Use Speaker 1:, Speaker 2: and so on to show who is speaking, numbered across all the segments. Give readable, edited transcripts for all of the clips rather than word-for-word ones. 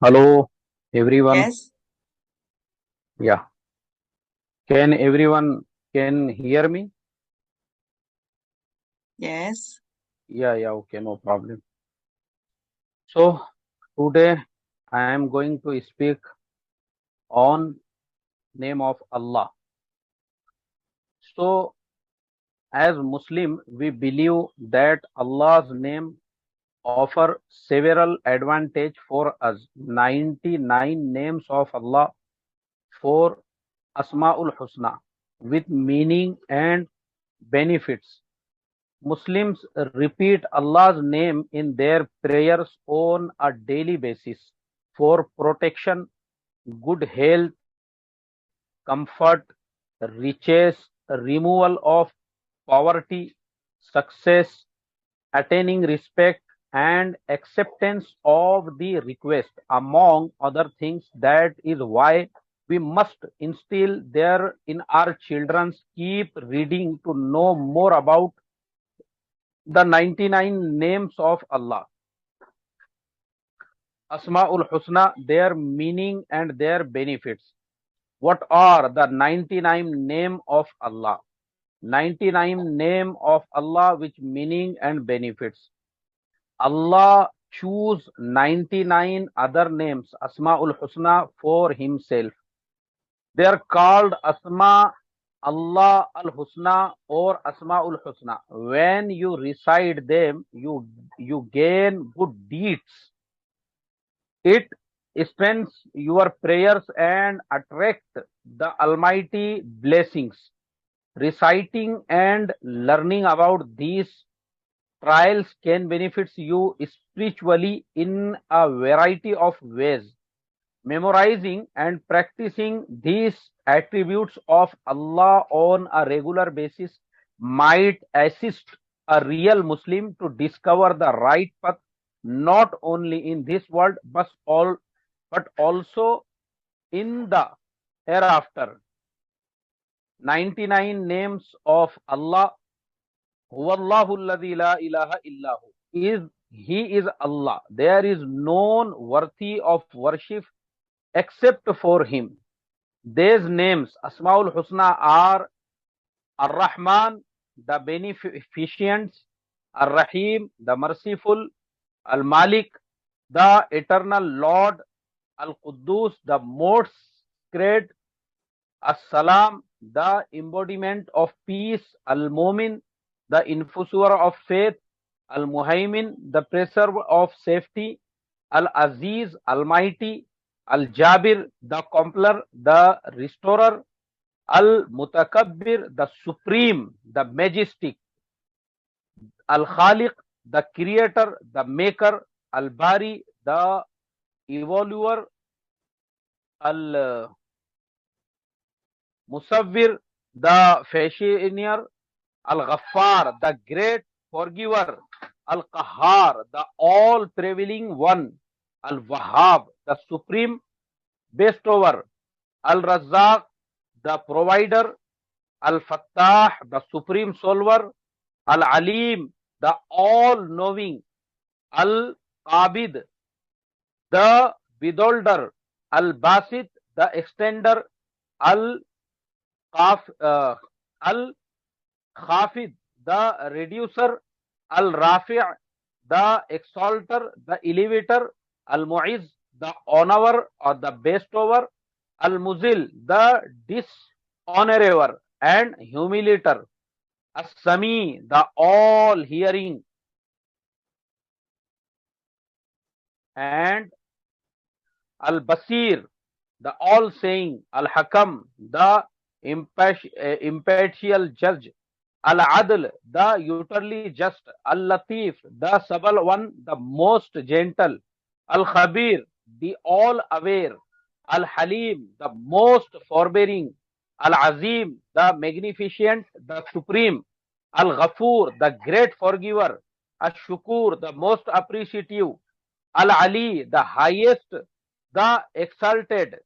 Speaker 1: Hello, everyone.
Speaker 2: Yes,
Speaker 1: Yeah, can everyone can hear me?
Speaker 2: yes,
Speaker 1: Yeah, okay, no problem. So today I am going to speak on name of Allah. So as Muslim, we believe that Allah's name offer several advantage for us. 99 names of Allah for Asmaul Husna with meaning and benefits. Muslims repeat Allah's name in their prayers on a daily basis for protection, good health, comfort, riches, removal of poverty, success, attaining respect, and acceptance of the request, among other things. That is why we must instill there in our children, keep reading to know more about the 99 names of Allah, Asma'ul Husna, their meaning and their benefits. What are the 99 name of Allah? 99 name of Allah which meaning and benefits. Allah choose 99 other names, Asma'ul Husna, for himself. They are called Asma Allah al Husna or Asma'ul Husna. When you recite them, you gain good deeds. It spends your prayers and attract the Almighty blessings. Reciting and learning about these trials can benefit you spiritually in a variety of ways. Memorizing and practicing these attributes of Allah on a regular basis might assist a real Muslim to discover the right path not only in this world but also in the hereafter. 99 names of Allah. Huwallahu alladhi la ilaha illahu. He is Allah. There is none worthy of worship except for him. These names, Asmaul Husna, are Ar-Rahman, the beneficent, Ar-Rahim, the merciful, Al-Malik, the eternal Lord, Al-Quddus, the most great, As-Salam, the embodiment of peace, Al-Mumin, the enforcer of faith, Al-Muhaimin, the preserver of safety, Al-Aziz, Almighty, Al-Jabir, the completer, the restorer, Al-Mutakabbir, the supreme, the majestic, Al-Khaliq, the creator, the maker, Al-Bari, the evolver, Al-Musawwir, the fashioner, Al-Ghaffar, the great forgiver, Al-Qahhar, the all-prevailing one, Al-Wahhab, the supreme bestower, Al-Razzaq, the provider, Al-Fattah, the supreme solver, Al-Alim, the all-knowing, Al-Qabid, the withholder, Al-Basit, the extender, Al-Khafid, the reducer, Al-Rafi', the exalter, the elevator, Al-Mu'iz, the honorer or the bestower, Al-Muzil, the dishonorer and humiliator, As-Sami, the all-hearing, and Al-Basir, the all-saying, Al-Hakam, the impartial judge, Al-Adl, the utterly just, Al-Latif, the subtle one, the most gentle, Al-Khabir, the all-aware, Al-Halim, the most forbearing, Al-Azim, the magnificent, the supreme, Al-Ghafur, the great forgiver, Al-Shukur, the most appreciative, Al-Ali, the highest, the exalted,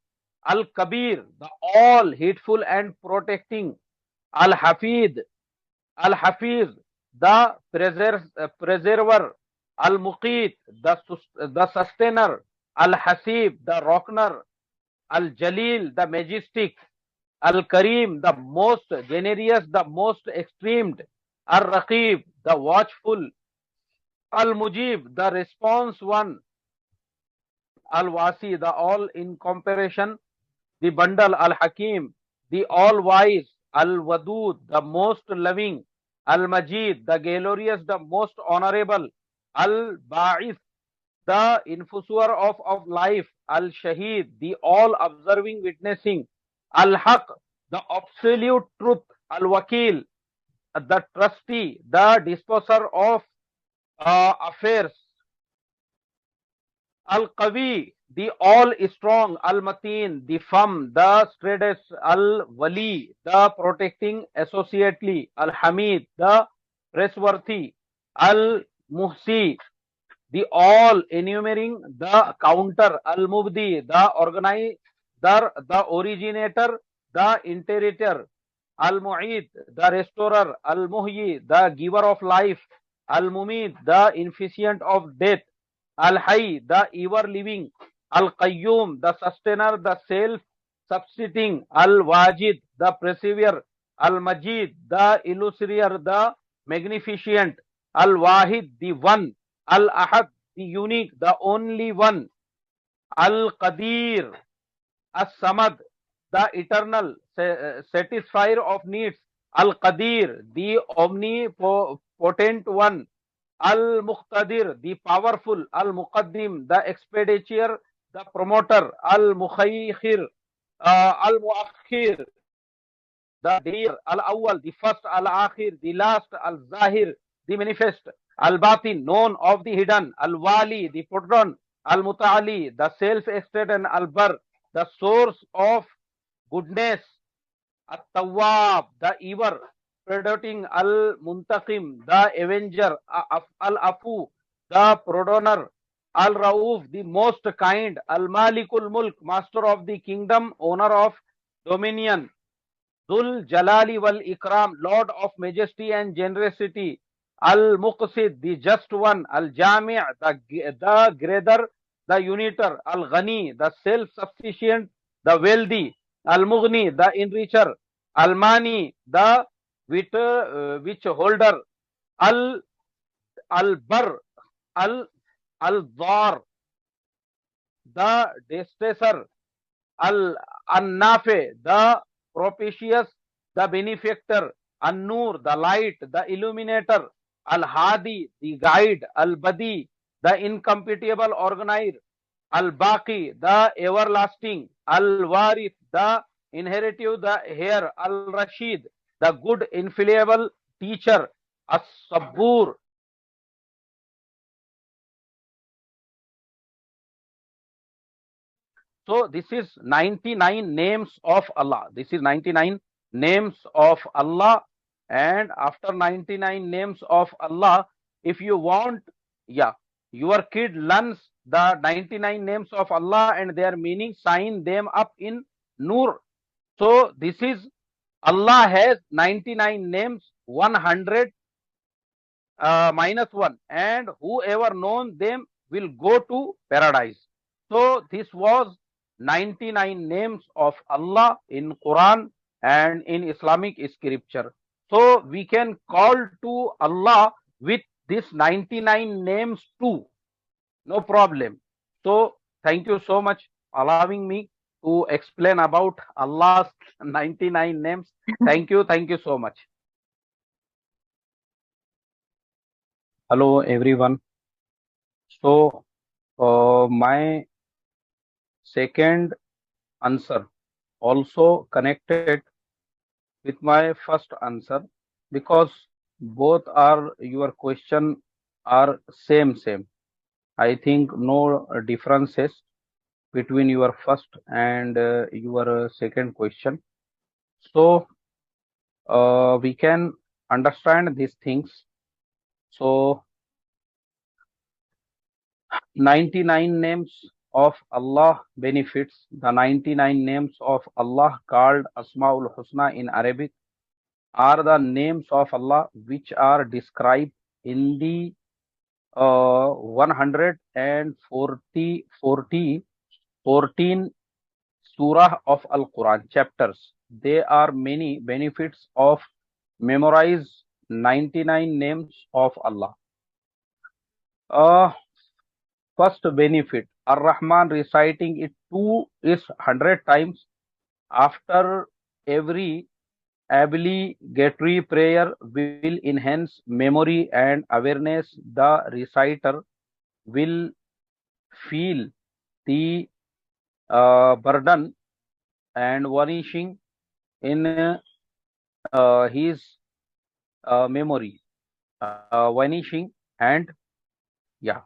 Speaker 1: Al-Kabir, the all hateful and protecting, Al-Hafid, Al-Hafiz, the preserver, Al-Muqit, the sustainer, Al-Hasib, the Rockner, Al-Jalil, the Majestic, Al-Karim, the most generous, the most extremed, Al-Raqib, the watchful, Al-Mujib, the response one, Al-Wasi, the all in comparison, the bundle, Al-Hakim, the all-wise, Al-Wadud, the most loving, Al-Majid, the glorious, the most honorable, Al-Ba'ith, the infuser of life, Al-Shaheed, the all-observing, witnessing, Al-Haq, the absolute truth, Al-Wakil, the trustee, the disposer of affairs, Al-Qawi, the all-strong, Al-Mateen, the firm, the steadfast, Al-Wali, the protecting associately, Al-Hamid, the praiseworthy, Al-Muhsi, the all enumerating, the counter, Al-Mubdi, the organizer, the originator, the interior, Al-Mu'id, the restorer, Al-Muhyi, the giver of life, Al-Mumid, the inficient of death, Al-Hayy, the ever living, Al-Qayyum, the sustainer, the self-subsisting, Al-Wajid, the perseverer, Al-Majid, the illustrious, the magnificent, Al-Wahid, the one, Al-Ahad, the unique, the only one, Al-Qadir, As-Samad, the eternal satisfier of needs, Al-Qadir, the omnipotent one, Al-Muqtadir, the powerful, Al-Muqaddim, the expenditure, the promoter, Al-Mukhayyir, Al-Muakhir, the dear, Al-Awwal, the first, Al-Akhir, the last, Al-Zahir, the manifest, Al-Batin, known of the hidden, Al-Wali, the patron, Al-Muta'ali, the self-existent, and Al-Bar, the source of goodness, At-Tawwab, the ever predating, Al-Muntaqim, the avenger, Al-Afu, the pardonner, Al-Rauf, the most kind, Al-Malikul Mulk, master of the kingdom, owner of dominion, Dhul Jalali wal Ikram, Lord of majesty and generosity, Al-Muqsid, the just one, Al-Jami', the greater, the uniter, Al-Ghani, the self-sufficient, the wealthy, Al-Mughni, the enricher, Al-Mani, the which holder, Al-Bar, Al-Dhar, the distresser, Al-Annafe, the propitious, the benefactor, An-Nur, the light, the illuminator, Al-Hadi, the guide, Al-Badi, the incompatible organizer, Al-Baqi, the everlasting, Al-Warith, the inheritive, the heir, Al-Rashid, the good infallible teacher, As-Sabbur. So this is 99 names of Allah. This is 99 names of Allah. And after 99 names of Allah, if you want, yeah, your kid learns the 99 names of Allah and their meaning, sign them up in Nur. So this is, Allah has 99 names, 100 minus 1, and whoever knows them will go to paradise. So this was 99 names of Allah in Quran and in Islamic scripture. So we can call to Allah with this 99 names too. No problem. So thank you so much allowing me to explain about Allah's 99 names. Thank you. Thank you so much. Hello everyone. So my second answer also connected with my first answer, because both are your question are same. I think no differences between your first and your second question. So we can understand these things. So 99 names of Allah benefits. The 99 names of Allah, called Asmaul Husna in Arabic, are the names of Allah which are described in the 140 14 surah of Al-Quran chapters. There are many benefits of memorize 99 names of Allah. Uh, First benefit, Ar-Rahman reciting it 2 is 100 times after every obligatory prayer will enhance memory and awareness. The reciter will feel the burden and vanishing in his memory, vanishing and yeah,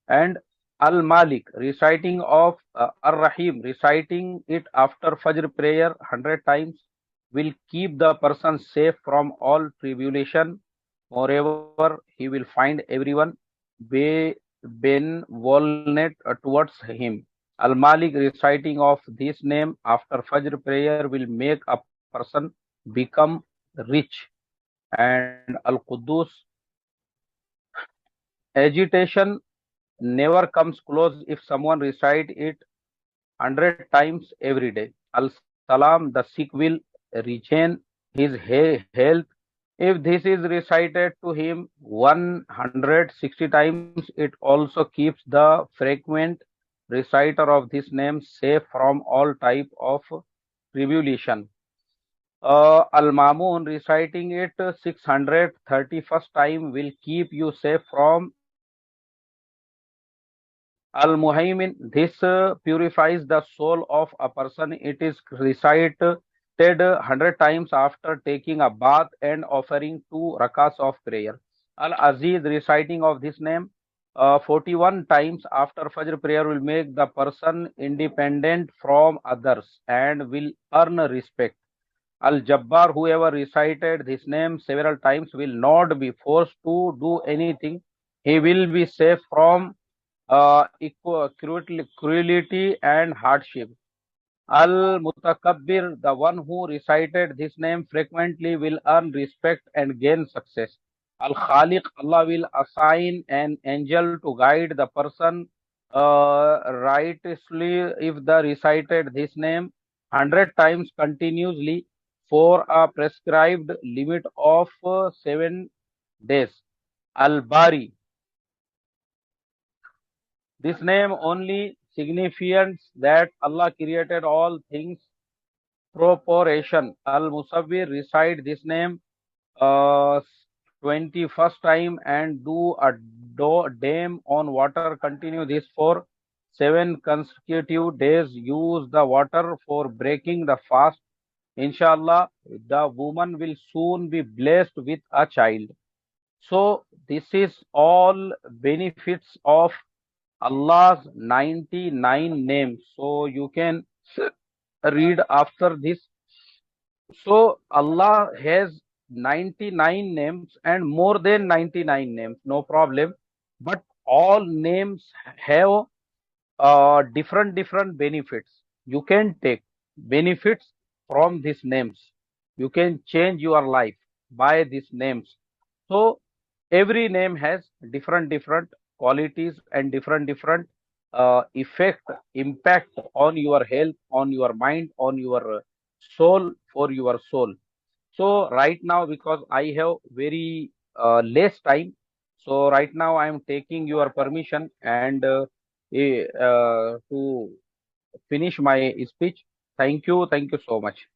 Speaker 1: and Al Malik reciting of Ar Rahim reciting it after Fajr prayer 100 times will keep the person safe from all tribulation. Moreover, he will find everyone benevolent towards him. Al Malik reciting of this name after Fajr prayer will make a person become rich. And Al Quddus, agitation never comes close if someone recite it 100 times every day. Al Salam, the Sikh will regain his health. If this is recited to him 160 times, it also keeps the frequent reciter of this name safe from all type of tribulation. Al Mamun reciting it 631st time will keep you safe from Al Muhaimin. This purifies the soul of a person. It is recited 100 times after taking a bath and offering 2 rakas of prayer. Al Aziz reciting of this name 41 times after Fajr prayer will make the person independent from others and will earn respect. Al Jabbar, whoever recited this name several times, will not be forced to do anything. He will be safe from cruelty and hardship. Al Mutakabbir, the one who recited this name frequently, will earn respect and gain success. Al Khaliq, Allah will assign an angel to guide the person righteously if the recited this name 100 times continuously for a prescribed limit of 7 days. Al Bari, this name only signifies that Allah created all things proportion. Al Musawwir recite this name uh, 21st time and do a dam on water. Continue this for 7 consecutive days. Use the water for breaking the fast. Inshallah, the woman will soon be blessed with a child. So this is all benefits of Allah's 99 names. So you can read after this. So Allah has 99 names and more than 99 names, no problem. But all names have different benefits. You can take benefits from these names. You can change your life by these names. So every name has different qualities and different effect, impact on your health, on your mind, on your soul, for your soul. So right now, because I have very less time, so right now I am taking your permission and to finish my speech. Thank you so much.